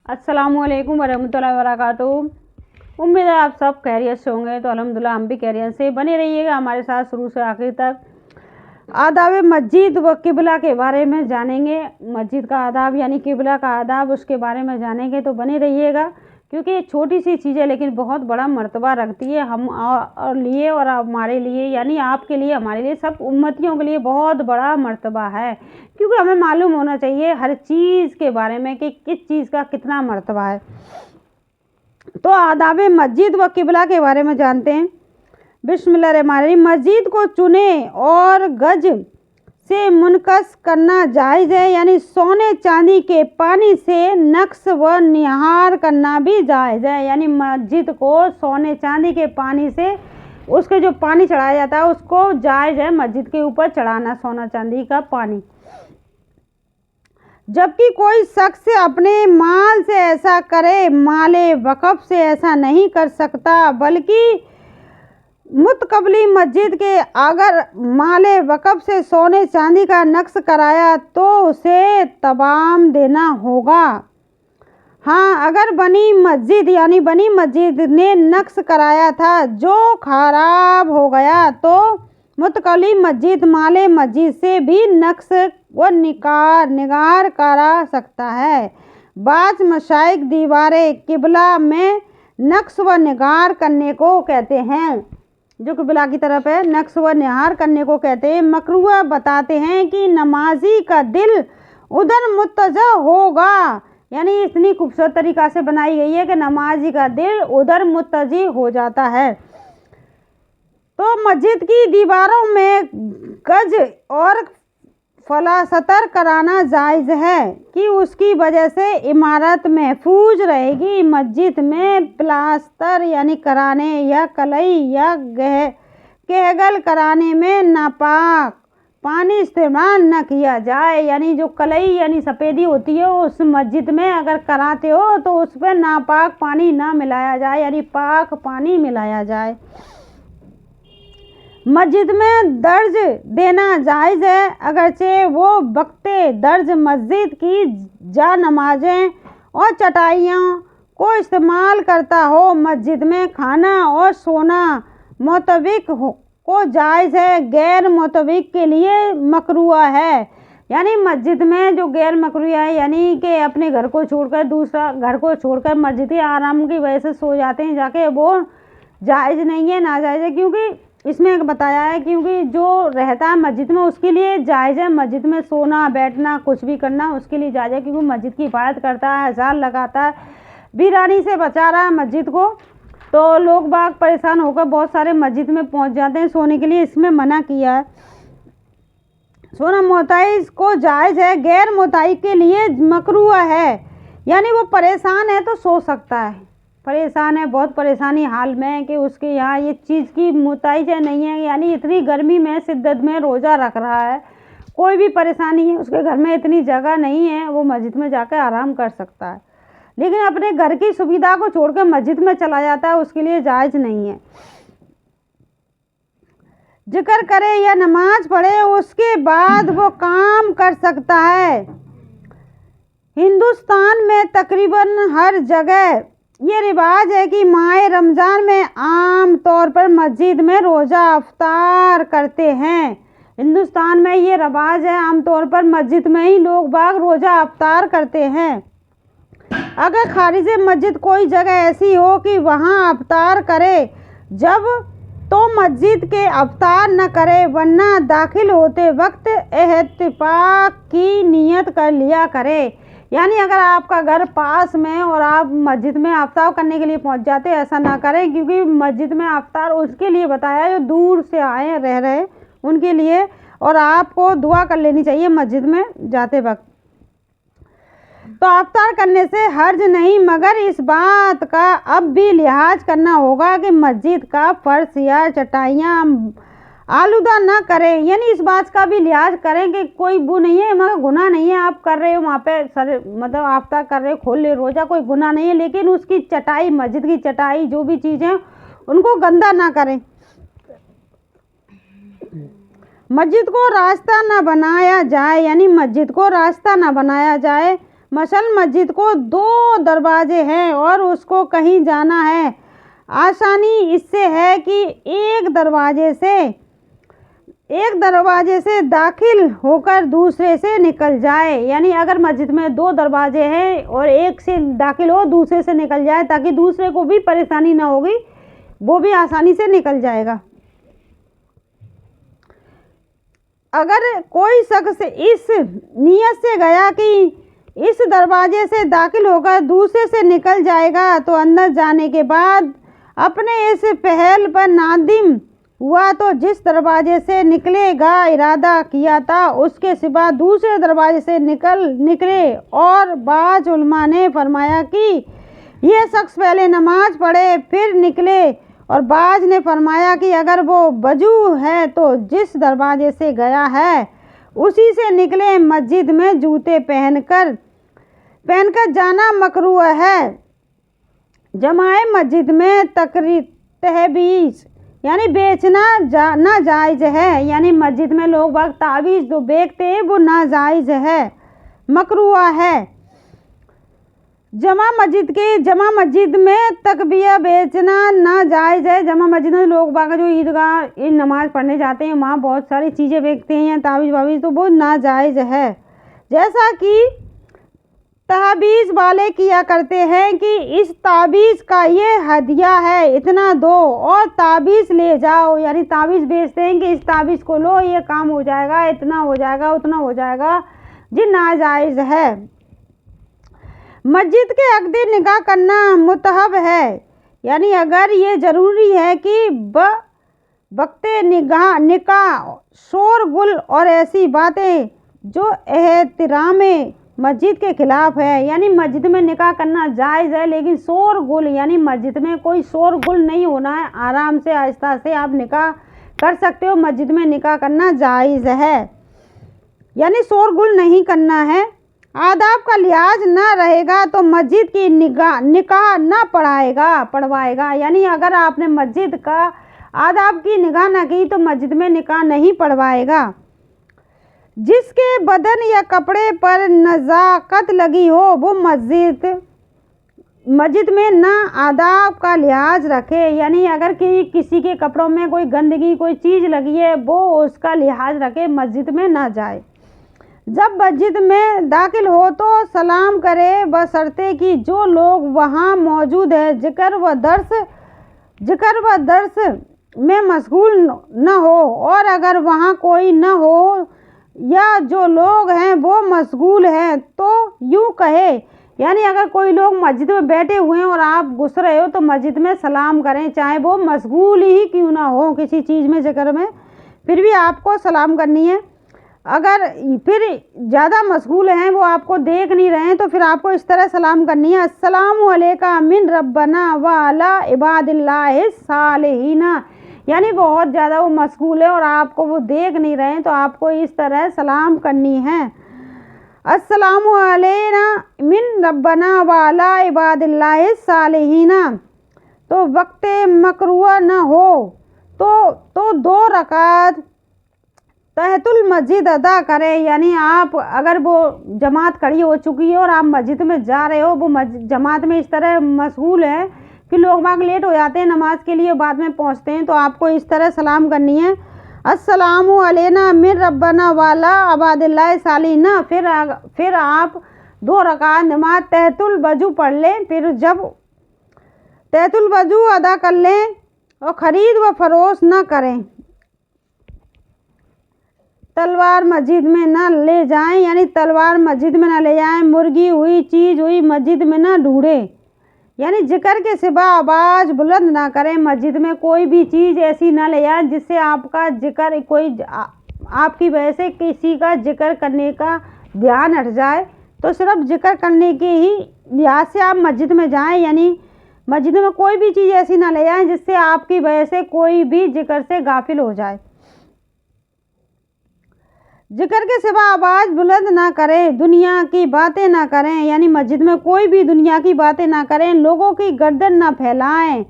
अस्सलामुअलैकुम वरहमतुल्लाहि वबरकातुहू। उम्मीद है आप सब खैरियत से होंगे। तो अल्हम्दुलिल्लाह हम भी खैरियत से बने रहिएगा हमारे साथ शुरू से आखिर तक। आदाब मस्जिद व किबला के बारे में जानेंगे। मस्जिद का आदाब यानी किबला का आदाब, उसके बारे में जानेंगे। तो बने रहिएगा, क्योंकि ये छोटी सी चीज़ है लेकिन बहुत बड़ा मर्तबा रखती है हम और लिए और हमारे लिए, यानी आपके लिए, हमारे लिए, सब उम्मतियों के लिए बहुत बड़ा मर्तबा है। क्योंकि हमें मालूम होना चाहिए हर चीज़ के बारे में कि किस चीज़ का कितना मर्तबा है। तो आदाब मस्जिद व किबला के बारे में जानते हैं। बिस्मिल्लाहिर्रहमानिर्रहीम। मस्जिद को चुने और गज से मुनकस करना जायज़ है, यानी सोने चांदी के पानी से नक्श व निहार करना भी जायज़ है। यानी मस्जिद को सोने चांदी के पानी से, उसके जो पानी चढ़ाया जाता है उसको जायज़ है मस्जिद के ऊपर चढ़ाना, सोना चांदी का पानी। जबकि कोई शख्स अपने माल से ऐसा करे, माले वक़फ़ से ऐसा नहीं कर सकता, बल्कि मुतकबली मस्जिद के अगर माले वक़फ़ से सोने चांदी का नक्श कराया तो उसे तमाम देना होगा। हाँ, अगर बनी मस्जिद यानी बनी मस्जिद ने नक्श कराया था जो खराब हो गया तो मुतकबली मस्जिद माले मस्जिद से भी नक्श व निगार करा सकता है। बाज़ मशाइख दीवारे किबला में नक्श व निगार करने को कहते हैं, जो किबला की तरफ है, नक्श व निहार करने को कहते हैं। मकरूह बताते हैं कि नमाजी का दिल उधर मुत्तजा होगा, यानी इतनी खूबसूरत तरीक़ा से बनाई गई है कि नमाजी का दिल उधर मुत्तजी हो जाता है। तो मस्जिद की दीवारों में गज और फलासतर कराना जायज़ है कि उसकी वजह से इमारत महफूज रहेगी। मस्जिद में प्लास्टर यानी कराने या कलई या कहगल कराने में नापाक पानी इस्तेमाल न किया जाए। यानी जो कलई यानी सफ़ेदी होती है उस मस्जिद में अगर कराते हो तो उस पर नापाक पानी ना मिलाया जाए, यानी पाक पानी मिलाया जाए। मस्जिद में दर्ज देना जायज़ है, अगरचे वो वक्ते दर्ज मस्जिद की जा नमाजें और चटाइयों को इस्तेमाल करता हो। मस्जिद में खाना और सोना मुतविक को जायज़ है, गैर मुतविक के लिए मकरूह है। यानी मस्जिद में जो गैर मकरूह है, यानी कि अपने घर को छोड़कर दूसरा घर को छोड़कर मस्जिद के आराम की वजह से सो जाते हैं जाके, वो जायज़ नहीं है, नाजायज़ है। क्योंकि इसमें बताया है क्योंकि जो रहता है मस्जिद में उसके लिए जायज़ है, मस्जिद में सोना बैठना कुछ भी करना उसके लिए जायज़ है, क्योंकि मस्जिद की हिफाजत करता है, अज़ान लगाता है, वीरानी से बचा रहा है मस्जिद को। तो लोग बाग परेशान होकर बहुत सारे मस्जिद में पहुंच जाते हैं सोने के लिए, इसमें मना किया है। सोना मुताइज को जायज़ है, गैर मुताइज के लिए मकरूह है। यानी वो परेशान है तो सो सकता है, परेशान है, बहुत परेशानी हाल में है कि उसके यहाँ ये चीज़ की मुताइज नहीं है, यानी इतनी गर्मी में शिद्दत में रोज़ा रख रहा है, कोई भी परेशानी है, उसके घर में इतनी जगह नहीं है, वो मस्जिद में जाकर आराम कर सकता है। लेकिन अपने घर की सुविधा को छोड़कर मस्जिद में चला जाता है, उसके लिए जायज़ नहीं है। जिक्र करे या नमाज पढ़े उसके बाद वो काम कर सकता है। हिंदुस्तान में तकरीबन हर जगह ये रिवाज है कि माह रमज़ान में आम तौर पर मस्जिद में रोज़ा अफ्तार करते हैं। हिंदुस्तान में ये रिवाज है, आम तौर पर मस्जिद में ही लोग बाग रोज़ा अफ्तार करते हैं। अगर खारिज मस्जिद कोई जगह ऐसी हो कि वहाँ अफ्तार करे जब, तो मस्जिद के अफ्तार न करे, वरना दाखिल होते वक्त एहतिफाक की नियत कर लिया करे। यानी अगर आपका घर पास में और आप मस्जिद में अफ्तार करने के लिए पहुंच जाते, ऐसा ना करें, क्योंकि मस्जिद में अफ्तार उसके लिए बताया जो दूर से आए रह रहे उनके लिए, और आपको दुआ कर लेनी चाहिए मस्जिद में जाते वक्त। तो अफ्तार करने से हर्ज नहीं, मगर इस बात का अब भी लिहाज करना होगा कि मस्जिद का फर्श या चटाइयाँ आलूदा ना करें। यानी इस बात का भी लिहाज करें कि कोई वो नहीं है, मगर गुनाह नहीं है, आप कर रहे हो वहाँ पे मतलब अफ्तार कर रहे हो, खोल ले रोज़ा, कोई गुनाह नहीं है, लेकिन उसकी चटाई, मस्जिद की चटाई जो भी चीज़ें उनको गंदा ना करें। मस्जिद को रास्ता ना बनाया जाए, यानी मस्जिद को रास्ता ना बनाया जाए, मसल मस्जिद को 2 दरवाजे हैं और उसको कहीं जाना है। आसानी इससे है कि एक दरवाजे से दाखिल होकर दूसरे से निकल जाए। यानी अगर मस्जिद में 2 दरवाजे हैं और एक से दाखिल हो दूसरे से निकल जाए, ताकि दूसरे को भी परेशानी ना होगी, वो भी आसानी से निकल जाएगा। अगर कोई शख्स इस नियत से गया कि इस दरवाजे से दाखिल होकर दूसरे से निकल जाएगा, तो अंदर जाने के बाद अपने इस पहल पर नादिम हुआ तो जिस दरवाजे से निकले का इरादा किया था उसके सिवा दूसरे दरवाजे से निकले। और बाज़ उलमा ने फरमाया कि यह शख्स पहले नमाज पढ़े फिर निकले, और बाज़ ने फरमाया कि अगर वो वजू है तो जिस दरवाजे से गया है उसी से निकले। मस्जिद में जूते पहनकर जाना मकरूह है। जमाए मस्जिद में तहबीज यानी बेचना नाजायज़ है। यानी मस्जिद में लोग वक्त तावीज़ जो बेचते हैं वो नाजायज़ है, मकरूह है। जमा मस्जिद में तकबिया बेचना नाजायज़ है। जमा मस्जिद में लोग बाग जो ईदगाह नमाज़ पढ़ने जाते हैं वहाँ बहुत सारी चीज़ें बेचते हैं, तावीज़ वावीज़, तो वो नाजायज़ है। जैसा कि ताबीज़ वाले किया करते हैं कि इस ताबीज़ का ये हदिया है, इतना दो और ताबीज़ ले जाओ। यानी ताबीज़ बेचते हैं कि इस ताबीज़ को लो, ये काम हो जाएगा, इतना हो जाएगा, उतना हो जाएगा, जी नाजायज़ है। मस्जिद के अक़दी निकाह करना मुतहब है। यानी अगर ये ज़रूरी है कि वक्ते निकाह शोरगुल और ऐसी बातें जो एहतराम मस्जिद के ख़िलाफ़ है, यानी मस्जिद में निकाह करना जायज़ है, लेकिन शोरगुल यानी मस्जिद में कोई शोरगुल नहीं होना है, आराम से आहिस्ता से आप निकाह कर सकते हो। मस्जिद में निकाह करना जायज़ है, यानी शोरगुल नहीं करना है। आदाब का लिहाज ना रहेगा तो मस्जिद की निकाह ना पढ़वाएगा। यानी अगर आपने मस्जिद का आदाब की निगाह ना की तो मस्जिद में निकाह नहीं पढ़वाएगा। जिसके बदन या कपड़े पर नज़ाकत लगी हो वो मस्जिद में ना आदाब का लिहाज रखे। यानी अगर किसी के कपड़ों में कोई गंदगी कोई चीज़ लगी है वो उसका लिहाज रखे, मस्जिद में ना जाए। जब मस्जिद में दाखिल हो तो सलाम करे, बशर्ते कि जो लोग वहाँ मौजूद है जिक्र व दर्स में मशगूल न हो, और अगर वहाँ कोई न हो या जो लोग हैं वो मशगूल हैं तो यूँ कहे। यानी अगर कोई लोग मस्जिद में बैठे हुए हैं और आप घुस रहे हो तो मस्जिद में सलाम करें, चाहे वो मशगूल ही क्यों ना हो किसी चीज़ में, जिक्र में, फिर भी आपको सलाम करनी है। अगर फिर ज़्यादा मशगूल हैं, वो आपको देख नहीं रहे हैं, तो फिर आपको इस तरह सलाम करनी है, अस्सलामु अलैका मिन रब्बना व अला इबादिल्लाहिस सालिहीना। यानी बहुत ज़्यादा वो मशगूल है और आपको वो देख नहीं रहे हैं, तो आपको इस तरह सलाम करनी है, अस्सलामु अलैना मिन रब्बना व अला इबादिल्लाहिस सालिहीना। तो वक्त मकरूह न हो तो 2 रकात तहतुल मस्जिद अदा करें। यानी आप अगर वो जमात खड़ी हो चुकी है और आप मस्जिद में जा रहे हो, वो जमात में इस तरह मशगूल है कि लोग बाग लेट हो जाते हैं नमाज के लिए, बाद में पहुंचते हैं, तो आपको इस तरह सलाम करनी है, अस्सलामु अलैना मिन रब्बना वाला अबादिल्लाह सालिना। फिर आप 2 रकात नमाज तहतुल वजू पढ़ लें। फिर जब तहतुल वजू अदा कर लें और ख़रीद व फरोख्त न करें, तलवार मस्जिद में ना ले जाएं। यानी तलवार मस्जिद में ना ले जाएं, मुर्गी हुई चीज़ हुई मस्जिद में ना ढूंढें। यानी जिक्र के सिवा आवाज़ बुलंद ना करें। मस्जिद में कोई भी चीज़ ऐसी ना ले जाएं जिससे आपका जिक्र आपकी वजह से किसी का जिक्र करने का ध्यान हट जाए। तो सिर्फ जिक्र करने के ही लिहाज से आप मस्जिद में जाएं। यानी मस्जिद में कोई भी चीज़ ऐसी ना ले जाएं जिससे आपकी वजह से कोई भी जिक्र से गाफिल हो जाए। जिक्र के सिवा आवाज़ बुलंद ना करें, दुनिया की बातें ना करें। यानी मस्जिद में कोई भी दुनिया की बातें ना करें, लोगों की गर्दन ना फैलाएं।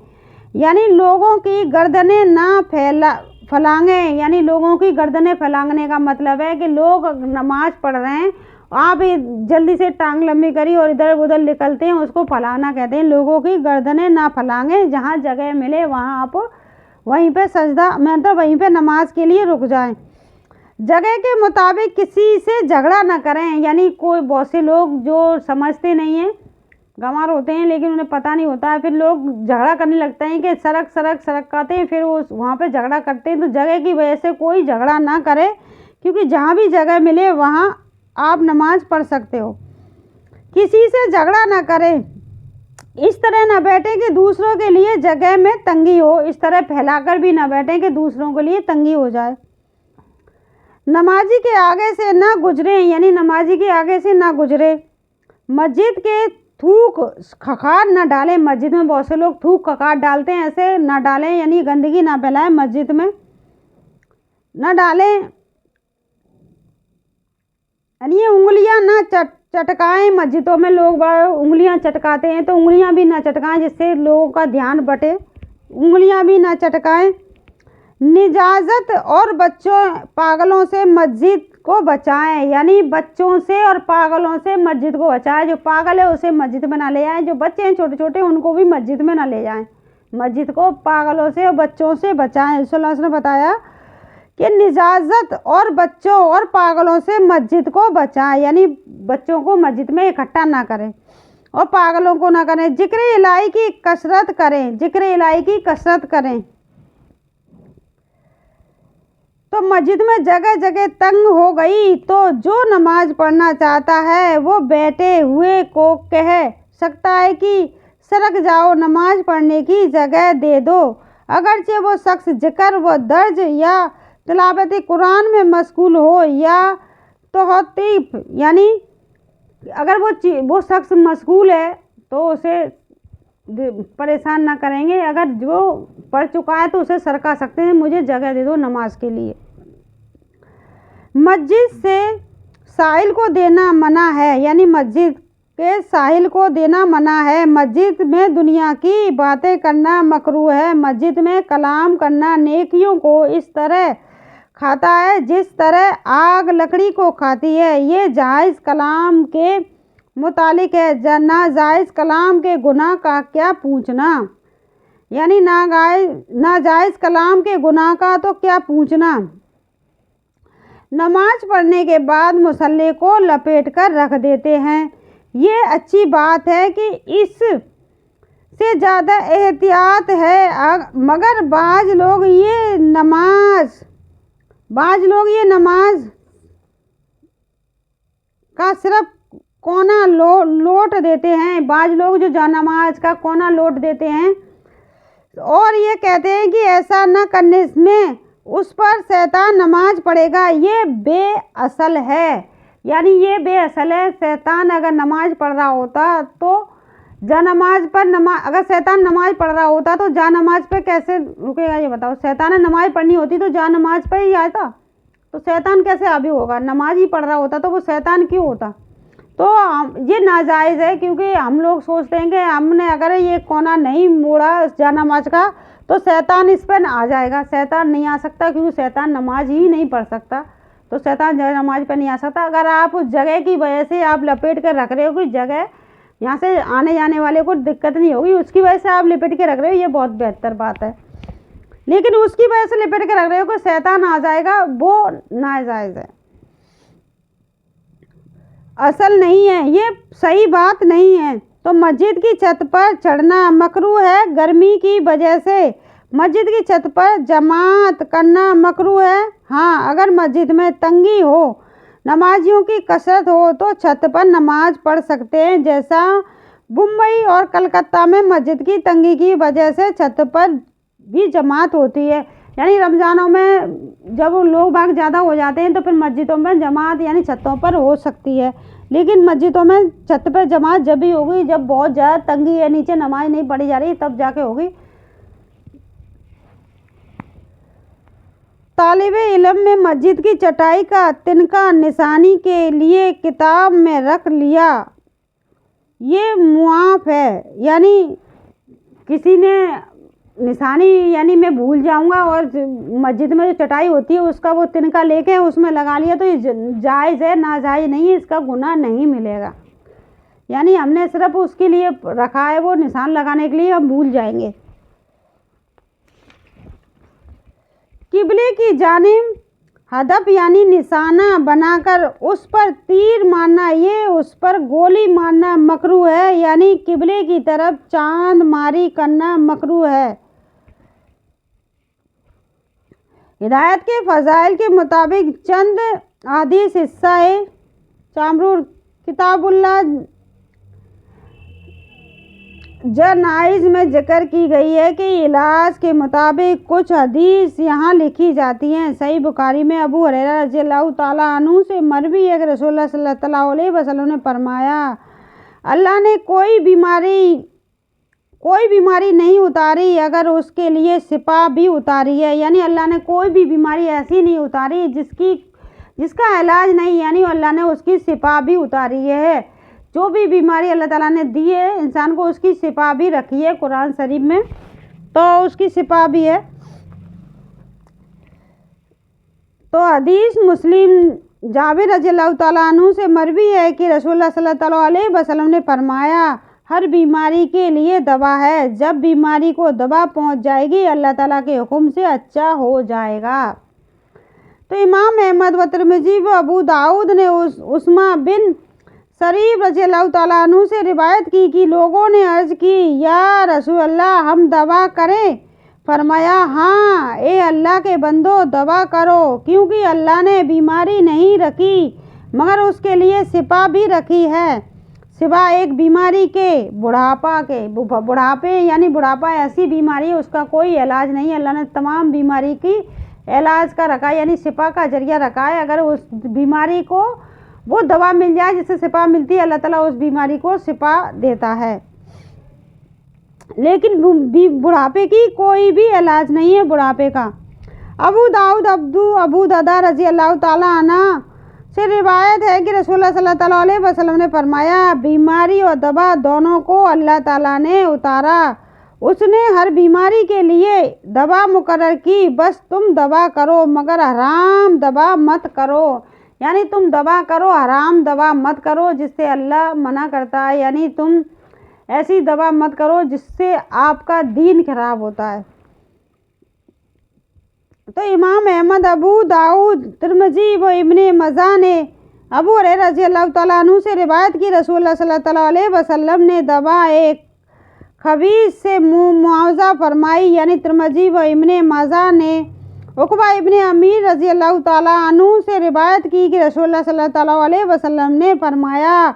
यानी लोगों की गर्दनें ना फैलाएं। यानी लोगों की गर्दनें फैलाने का मतलब है कि लोग नमाज पढ़ रहे हैं आप जल्दी से टांग लंबी करी और इधर उधर निकलते हैं, उसको फलाना कहते हैं। लोगों की गर्दनें ना फलांगे, जहाँ जगह मिले वहाँ आप वहीं पे सजदा मतलब वहीं पे नमाज के लिए रुक जाएं। जगह के मुताबिक किसी से झगड़ा ना करें, यानी कोई बहुत से लोग जो समझते नहीं हैं, गंवार होते हैं लेकिन उन्हें पता नहीं होता है, फिर लोग झगड़ा करने लगते हैं कि सड़क कहते हैं, फिर वो वहाँ पे झगड़ा करते हैं। तो जगह की वजह से कोई झगड़ा ना करे, क्योंकि जहाँ भी जगह मिले वहाँ आप नमाज पढ़ सकते हो। किसी से झगड़ा ना करें, इस तरह ना बैठें कि दूसरों के लिए जगह में तंगी हो, इस तरह फैलाकर भी ना बैठें कि दूसरों के लिए तंगी हो जाए। नमाजी के आगे से ना गुजरें, यानी नमाजी के आगे से ना गुजरे। मस्जिद के थूक खखार ना डालें, मस्जिद में बहुत से लोग थूक खखार डालते हैं, ऐसे ना डालें, यानी गंदगी ना फैलाएं, मस्जिद में ना डालें। यानी ये उंगलियां ना चटकाएं, मस्जिदों में लोग उंगलियां चटकाते हैं, तो उंगलियां भी ना चटकाएं जिससे लोगों का ध्यान बटे, उंगलियां भी ना चटकाएं। निजाजत और बच्चों पागलों से मस्जिद को बचाएं, यानी बच्चों से और पागलों से मस्जिद को बचाएं। जो पागल है उसे मस्जिद में ना ले आएं, जो बच्चे हैं छोटे छोटे उनको भी मस्जिद में ना ले जाएं। मस्जिद को पागलों से और बच्चों से बचाएं। रसूलुल्लाह ने बताया कि निजाजत और बच्चों और पागलों से मस्जिद को बचाएं, यानी बच्चों को मस्जिद में इकट्ठा ना करें और पागलों को ना करें। जिक्र इलाही की कसरत करें, जिक्र इलाही की कसरत करें। तो मस्जिद में जगह जगह तंग हो गई, तो जो नमाज पढ़ना चाहता है वो बैठे हुए को कह सकता है कि सरक जाओ, नमाज पढ़ने की जगह दे दो। अगरचे वो शख्स जिक्र व दर्ज या तिलावत कुरान में मशगूल हो या तौतीफ, यानी अगर वो शख्स मशगूल है तो उसे परेशान ना करेंगे, अगर जो पढ़ चुका है तो उसे सरका सकते हैं, मुझे जगह दे दो नमाज के लिए। मस्जिद से साहिल को देना मना है, यानी मस्जिद के साहिल को देना मना है। मस्जिद में दुनिया की बातें करना मकरूह है। मस्जिद में कलाम करना नेकियों को इस तरह खाता है जिस तरह आग लकड़ी को खाती है। ये जायज़ कलाम के मुतालिक है, नाजायज़ कलाम के गुनाह का क्या पूछना, यानी नाजायज़ कलाम के गुनाह का तो क्या पूछना। नमाज पढ़ने के बाद मुसल्ले को लपेट कर रख देते हैं। ये अच्छी बात है कि इस से ज़्यादा एहतियात है, मगर बाज़ लोग ये नमाज का सिर्फ कोना लौट देते हैं। बाज़ लोग जो नमाज का कोना लौट देते हैं और ये कहते हैं कि ऐसा न करने में उस पर शैतान नमाज पढ़ेगा। ये बेअसल है, यानी ये बेअसल है। शैतान अगर नमाज पढ़ रहा होता तो अगर शैतान नमाज पढ़ रहा होता तो नमाज पे कैसे रुकेगा, ये बताओ। शैतान ने नमाज पढ़नी होती तो नमाज पे ही आता, तो शैतान कैसे हावी होगा। नमाज ही पढ़ रहा होता तो वो शैतान क्यों होता। तो ये नाजायज़ है, क्योंकि हम लोग सोचते हैं कि हमने अगर ये कोना नहीं मोड़ा नमाज का तो शैतान इस पर आ जाएगा। शैतान नहीं आ सकता, क्योंकि शैतान नमाज ही नहीं पढ़ सकता, तो शैतान नमाज पर नहीं आ सकता। अगर आप उस जगह की वजह से आप लपेट कर रख रहे हो कि जगह यहाँ से आने जाने वाले को दिक्कत नहीं होगी, उसकी वजह से आप लिपट के रख रहे हो, ये बहुत बेहतर बात है। लेकिन उसकी वजह से लिपट के रख रहे हो कि शैतान आ जाएगा, वो नाजायज़ है, असल नहीं है, ये सही बात नहीं है। तो मस्जिद की छत पर चढ़ना मकरूह है गर्मी की वजह से। मस्जिद की छत पर जमात करना मकरूह है। हाँ, अगर मस्जिद में तंगी हो, नमाजियों की कसरत हो तो छत पर नमाज पढ़ सकते हैं। जैसा मुंबई और कलकत्ता में मस्जिद की तंगी की वजह से छत पर भी जमात होती है, यानी रमज़ानों में जब लोग बाग ज़्यादा हो जाते हैं तो फिर मस्जिदों में जमात यानी छतों पर हो सकती है। लेकिन मस्जिदों में छत पर जमात जब भी होगी जब बहुत ज़्यादा तंगी है, नीचे नमाज नहीं पढ़ी जा रही, तब जाके होगी। तालिबे इल्म में मस्जिद की चटाई का तिनका निशानी के लिए किताब में रख लिया, ये मुआफ है, यानी किसी ने निशानी यानी मैं भूल जाऊंगा और मस्जिद में जो चटाई होती है उसका वो तिनका लेके उसमें लगा लिया तो ये जायज़ है, नाजायज़ नहीं है, इसका गुनाह नहीं मिलेगा। यानी हमने सिर्फ उसके लिए रखा है, वो निशान लगाने के लिए, हम भूल जाएंगे। किबले की जानिब हदफ यानी निशाना बनाकर उस पर तीर मारना, ये उस पर गोली मारना मकरूह है, यानी किबले की तरफ चांद मारी करना मकरूह है। हिदायत के फ़ज़ाइल के मुताबिक चंद हदीस हिस्सा है चामरूर किताबुल्लाह जनाइज़ में जिक्र की गई है कि इलाज के मुताबिक कुछ हदीस यहाँ लिखी जाती हैं। सही बुखारी में अबू हुरैरा रज़ियल्लाहु ताला अन्हु से मरवी है कि रसूलुल्लाह सल्लल्लाहु अलैहि वसल्लम ने फरमाया, अल्लाह ने कोई बीमारी नहीं उतारी अगर उसके लिए शिफा भी उतारी है। यानी अल्लाह ने कोई भी बीमारी ऐसी नहीं उतारी जिसका इलाज नहीं, यानी अल्लाह ने उसकी शिफा भी उतारी है। जो भी बीमारी अल्लाह ताला ने दी है इंसान को, उसकी शिफा भी रखी है कुरान शरीफ में, तो उसकी शिफा भी है। तो हदीस मुस्लिम जाबिर रज़ियल्लाहु ताला अन्हु से मरवी है कि रसूलुल्लाह सल्लल्लाहु अलैहि वसल्लम ने फरमाया, हर बीमारी के लिए दवा है, जब बीमारी को दवा पहुंच जाएगी अल्लाह ताला के हुक्म से अच्छा हो जाएगा। तो इमाम अहमद व तिरमिज़ी व अबू दाऊद ने उस्मा बिन शरीफ रज़ियल्लाहु ताला अन्हु से रिवायत की कि लोगों ने अर्ज़ की, या रसूल अल्लाह हम दवा करें? फरमाया, हाँ ए अल्लाह के बंदो दवा करो, क्योंकि अल्लाह ने बीमारी नहीं रखी मगर उसके लिए शिफा भी रखी है। शिफा एक बीमारी के बुढ़ापे यानी बुढ़ापा ऐसी बीमारी है उसका कोई इलाज नहीं, अल्लाह ने तमाम बीमारी की इलाज का रखा है, यानी शिफा का जरिया रखा है। अगर उस बीमारी को वो दवा मिल जाए जिससे शिफा मिलती है, अल्लाह ताला उस बीमारी को शिफा देता है। लेकिन बुढ़ापे की कोई भी इलाज नहीं है बुढ़ापे का। अबू दाऊद अबू दादा रज़ियल्लाहु ताला अन्हा से रिवायत है कि रसूलुल्लाह सल्लल्लाहु अलैहि वसल्लम ने फरमाया, बीमारी और दवा दोनों को अल्लाह ताला ने उतारा, उसने हर बीमारी के लिए दवा मुकर्रर की, बस तुम दवा करो मगर हराम दवा मत करो। यानी तुम दवा करो, हराम दवा मत करो जिससे अल्लाह मना करता है, यानी तुम ऐसी दवा मत करो जिससे आपका दीन खराब होता है। तो इमाम अहमद, अबू दाऊद, तिरमिज़ी व इब्ने मजा ने अबू हुरैरा रज़ियल्लाहु ताला अन्हु से रिवायत की, रसूलुल्लाह सल्लल्लाहु अलैहि वसल्लम ने दवा एक खबीस से मुआवजा फरमाई। यानी तिरमिज़ी व इब्ने मजा ने उक़बा इब्ने अमीर रज़ियल्लाहु ताला अन्हु से रिवायत की कि रसूलुल्लाह सल्लल्लाहु अलैहि वसल्लम ने फरमाया,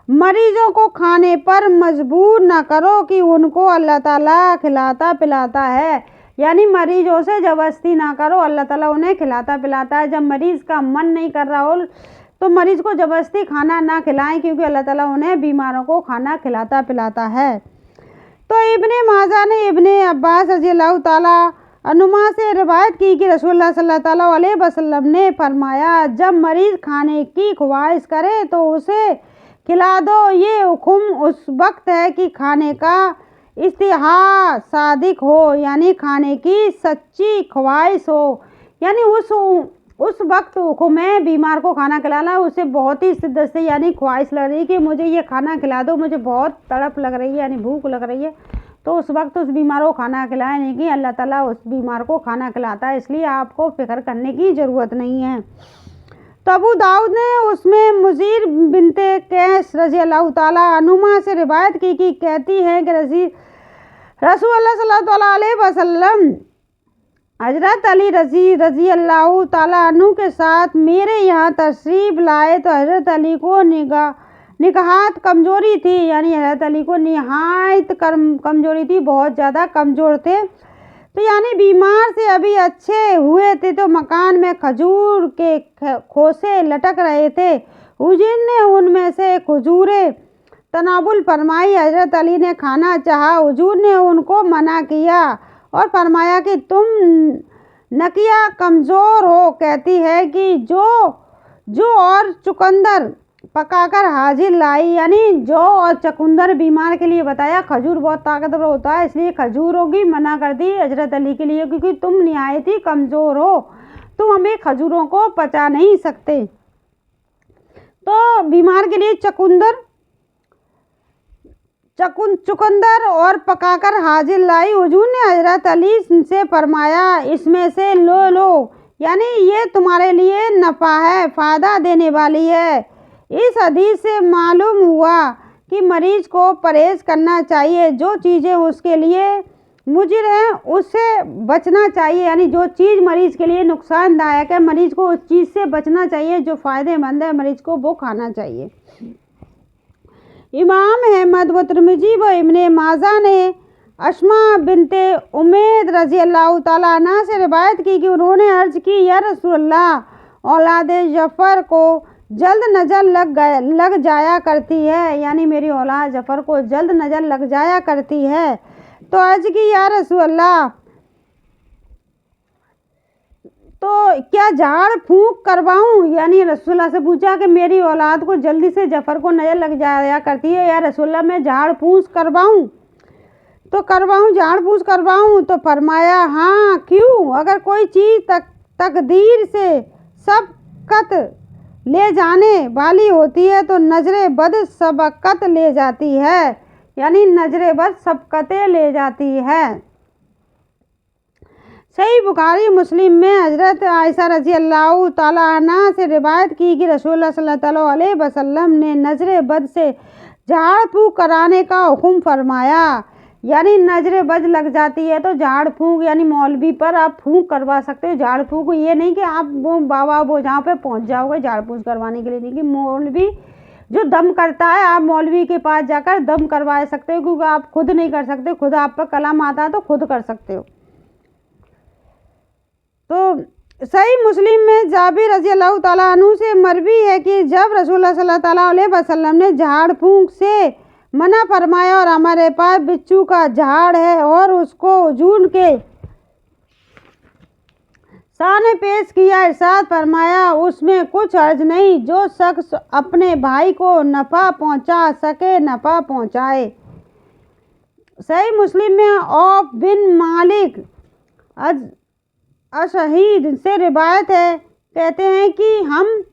मरीजों को खाने पर मजबूर न करो कि उनको अल्लाह ताला खिलाता पिलाता है। यानी मरीजों से ज़बरदस्ती ना करो, अल्लाह ताला उन्हें खिलाता पिलाता है। जब मरीज़ का मन नहीं कर रहा हो तो मरीज़ को ज़बरदस्ती खाना ना खिलाएं, क्योंकि अल्लाह ताला उन्हें बीमारों को खाना खिलाता पिलाता है। तो इब्ने माजा ने इब्ने अब्बास रज़ियल्लाहु ताला अनुमा से रिवायत की कि रसूलुल्लाह सल्लल्लाहु अलैहि वसल्लम ने फरमाया, जब मरीज़ खाने की ख्वाहिश करे तो उसे खिला दो। ये हुक्म उस वक्त है कि खाने का इस्तिहा सादिक हो, यानी खाने की सच्ची ख्वाहिश हो। यानी उस वक्त हुक्म है बीमार को खाना खिलाना, उसे बहुत ही शिद्दत से यानी ख्वाहिश लग रही है कि मुझे ये खाना खिला दो, मुझे बहुत तड़प लग रही है यानी भूख लग रही है, तो उस वक्त उस बीमार को खाना खिलाए, नहीं कि अल्लाह ताला उस बीमार को खाना खिलाता है, इसलिए आपको फ़िक्र करने की ज़रूरत नहीं है। तो अबू दाऊद ने उसमें मुजीर बिनते कैस रज़ियल्लाहु ताला अन्हुमा से रिवायत की कि कहती हैं कि रसूलुल्लाह सल्लल्लाहु अलैहि वसल्लम हज़रत अली रज़ियल्लाहु ताला अन्हु के साथ मेरे यहाँ तशरीफ़ लाए तो हज़रत अली को निकाहत कमज़ोरी थी, यानी हज़रत अली को निहायत कमज़ोरी थी, बहुत ज़्यादा कमज़ोर थे। तो यानी बीमार से अभी अच्छे हुए थे तो मकान में खजूर के खोसे लटक रहे थे, हुजूर ने उनमें से खजूरें तनावुल फरमाई। हज़रत अली ने खाना चाहा, हुजूर ने उनको मना किया और फरमाया कि तुम नकिया कमज़ोर हो। कहती है कि जो और चुकंदर पकाकर हाजिर लाई। यानी जौ और चकुंदर बीमार के लिए बताया। खजूर बहुत ताकतवर होता है, इसलिए खजूरों की मना कर दी हजरत अली के लिए, क्योंकि तुम निहायत ही कमज़ोर हो, तुम हमें खजूरों को पचा नहीं सकते। तो बीमार के लिए चुकंदर और पकाकर हाजिर लाई। हुजूर ने हजरत अली से फरमाया, इसमें से लो, यानी ये तुम्हारे लिए नफ़ा है, फ़ायदा देने वाली है। इस हदीस से मालूम हुआ कि मरीज़ को परहेज़ करना चाहिए, जो चीज़ें उसके लिए मुजिर हैं उससे बचना चाहिए। यानी जो चीज़ मरीज़ के लिए नुकसानदायक है, मरीज़ को उस चीज़ से बचना चाहिए। जो फ़ायदेमंद है मरीज़ को वो खाना चाहिए। इमाम अहमद व तिरमिज़ी व इब्न माजा ने अस्मा बिनते उमैद रज़ी अल्लाह ताला अन्हा से रिवायत की कि उन्होंने अर्ज़ की, या रसूलल्लाह, औलाद जफ़र को जल्द नज़र लग जाया करती है। यानी मेरी औलाद जफ़र को जल्द नज़र लग जाया करती है। तो अर्ज़ की, या रसूलल्लाह, तो क्या झाड़ फूंक करवाऊँ? यानी रसूलुल्लाह से पूछा कि मेरी औलाद को जल्दी से जफ़र को नज़र लग जाया करती है, या रसूलुल्लाह मैं झाड़ फूंक करवाऊँ? तो झाड़ फूंक करवाऊँ? तो फरमाया, हाँ, क्यों? अगर कोई चीज़ तकदीर से सबकत ले जाने वाली होती है तो नजरे बद सबकत ले जाती है। यानी नजरे बद सबकतें ले जाती है। सही बुखारी मुस्लिम में हजरत आयशा रज़ी अल्लाह ताला अन्हा से रिवायत की कि रसूलुल्लाह सल्लल्लाहु अलैहि वसल्लम ने नजरे बद से झाड़ फूंक कराने का हुक्म फरमाया। यानी नजरे बद लग जाती है तो झाड़ फूंक, यानी मौलवी पर आप फूंक करवा सकते हो। झाड़ फूंक ये नहीं कि आप वो बाबा वो जहाँ पे पहुँच जाओगे झाड़ फूंक करवाने के लिए, नहीं कि मौलवी जो दम करता है आप मौलवी के पास जाकर दम करवा सकते हो, क्योंकि आप खुद नहीं कर सकते। खुद आप पर कलाम आता है तो खुद कर सकते हो। तो सही मुस्लिम में जाबिर रज़ी अल्लाह ताला अन्हु से मरवी है कि जब रसूलुल्लाह सल्लल्लाहु अलैहि वसल्लम ने झाड़ फूंक से मना फरमाया और हमारे पास बिच्छू का झाड़ है और उसको हुजूर के सामने पेश किया, इरशाद फरमाया, उसमें कुछ हर्ज नहीं, जो शख्स अपने भाई को नफ़ा पहुंचा सके नफ़ा पहुंचाए। सही मुस्लिम में औफ बिन मालिक अशहीद से रिवायत है, कहते हैं कि हम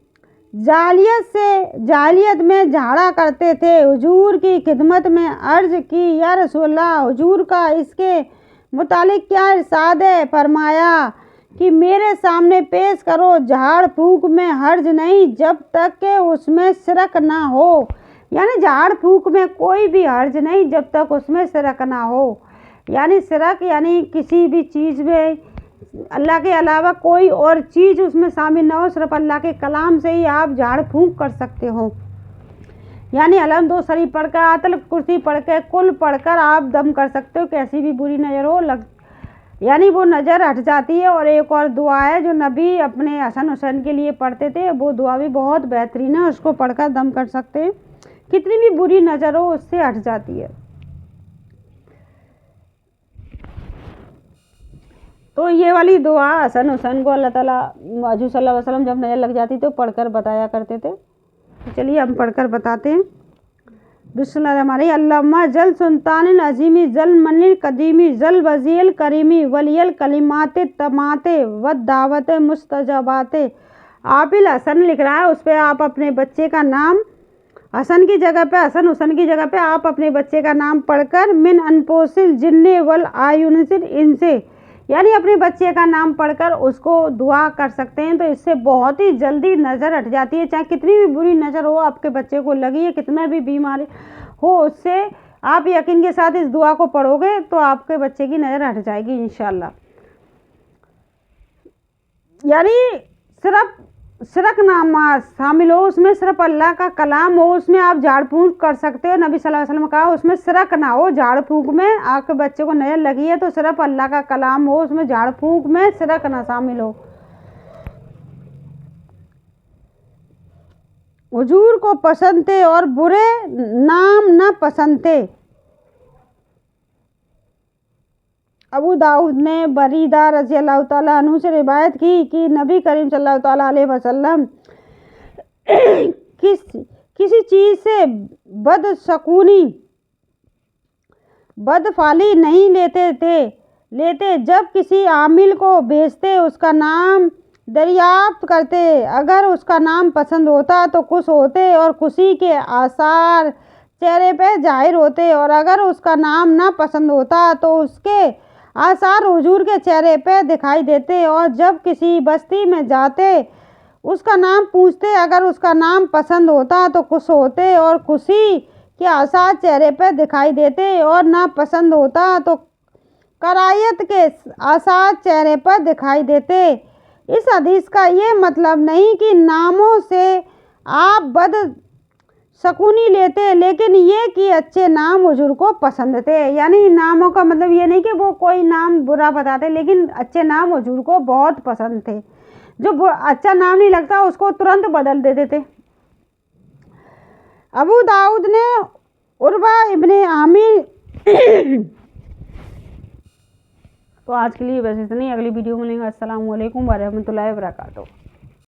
जालियत में झाड़ा करते थे। हुजूर की खिदमत में अर्ज़ की, या रसूलल्लाह, हुजूर का इसके मुतालिक क्या इरशाद है? फरमाया कि मेरे सामने पेश करो, झाड़ फूंक में हर्ज नहीं जब तक कि उसमें शिरक ना हो। यानी झाड़ फूंक में कोई भी हर्ज नहीं जब तक उसमें शिरक ना हो। यानी शिरक यानी किसी भी चीज़ में अल्लाह के अलावा कोई और चीज़ उसमें शामिल ना हो, सिर्फ अल्लाह के कलाम से ही आप झाड़ फूंक कर सकते हो। यानी अलहम दो शरीफ पढ़कर, आतल कुर्सी पढ़कर, कुल पढ़कर आप दम कर सकते हो। कैसी भी बुरी नज़र हो यानी वो नज़र हट जाती है। और एक और दुआ है जो नबी अपने हसन हुसैन के लिए पढ़ते थे, वो दुआ भी बहुत बेहतरीन है, उसको पढ़कर दम कर सकते हैं। कितनी भी बुरी नज़र हो उससे हट जाती है। तो ये वाली दुआ हसन हुसैन को अल्लाह ताला हजूर सल्लल्लाहु अलैहि वसल्लम जब नज़र लग जाती तो पढ़कर बताया करते थे। तो चलिए हम पढ़कर बताते हैं। बिस्मिल्लाहिर्रहमानिर्रहीम। अल्लाहुम्मा जल सुल्तानिल अज़ीमी जल मनिल कदीमी जल वज़ील करीमी वलियल कलिमाते तमाते व दावत मुस्तजबाते। आबिल हसन लिख रहा है, उस पर आप अपने बच्चे का नाम हसन की जगह पे, हसन हुसैन की जगह पे आप अपने बच्चे का नाम पढ़कर मिन अनपोसिल जिन्ने वल आयुनसिल इनसे, यानी अपने बच्चे का नाम पढ़कर उसको दुआ कर सकते हैं। तो इससे बहुत ही जल्दी नज़र हट जाती है। चाहे कितनी भी बुरी नज़र हो आपके बच्चे को लगी है, कितना भी बीमारी हो, उससे आप यकीन के साथ इस दुआ को पढ़ोगे तो आपके बच्चे की नज़र हट जाएगी इंशाल्लाह। यानी सिर्फ शिरक ना शामिल हो, उसमें सिर्फ अल्लाह का कलाम हो, उसमें आप झाड़ फूंक कर सकते हो। नबी सल्लल्लाहु अलैहि वसल्लम कहा उसमें शिरक ना हो। झाड़ फूंक में आपके बच्चे को नज़र लगी है तो सिर्फ अल्लाह का कलाम हो, उसमें झाड़ फूंक में शिरक ना शामिल हो। हुजूर को पसंद थे और बुरे नाम न पसंद थे। अबू दाऊद ने बरीदा रज़ी अल्लाह ताला अन्हु से रिवायत की कि नबी करीम सल्लल्लाहु ताला अलैहि वसल्लम किसी चीज़ से बदफाली नहीं लेते। जब किसी आमिल को भेजते, उसका नाम दरियाफ्त करते। अगर उसका नाम पसंद होता तो खुश होते और खुशी के आसार चेहरे पे जाहिर होते, और अगर उसका नाम ना पसंद होता तो उसके आसार हुजूर के चेहरे पे दिखाई देते। और जब किसी बस्ती में जाते, उसका नाम पूछते, अगर उसका नाम पसंद होता तो खुश होते और खुशी के आसार चेहरे पे दिखाई देते, और ना पसंद होता तो करायत के आसार चेहरे पर दिखाई देते। इस हदीस का ये मतलब नहीं कि नामों से आप बदशगुनी लेते, लेकिन ये कि अच्छे नाम हुजूर को पसंद थे। यानी नामों का मतलब ये नहीं कि वो कोई नाम बुरा बताते, लेकिन अच्छे नाम हुजूर को बहुत पसंद थे। जो अच्छा नाम नहीं लगता उसको तुरंत बदल देते थे। अबू दाऊद ने उर्वा इब्ने आमिर तो आज के लिए बस इतना ही। अगली वीडियो में मिलेंगे। अस्सलाम वालेकुम व रहमतुल्लाहि व बरकातुहू।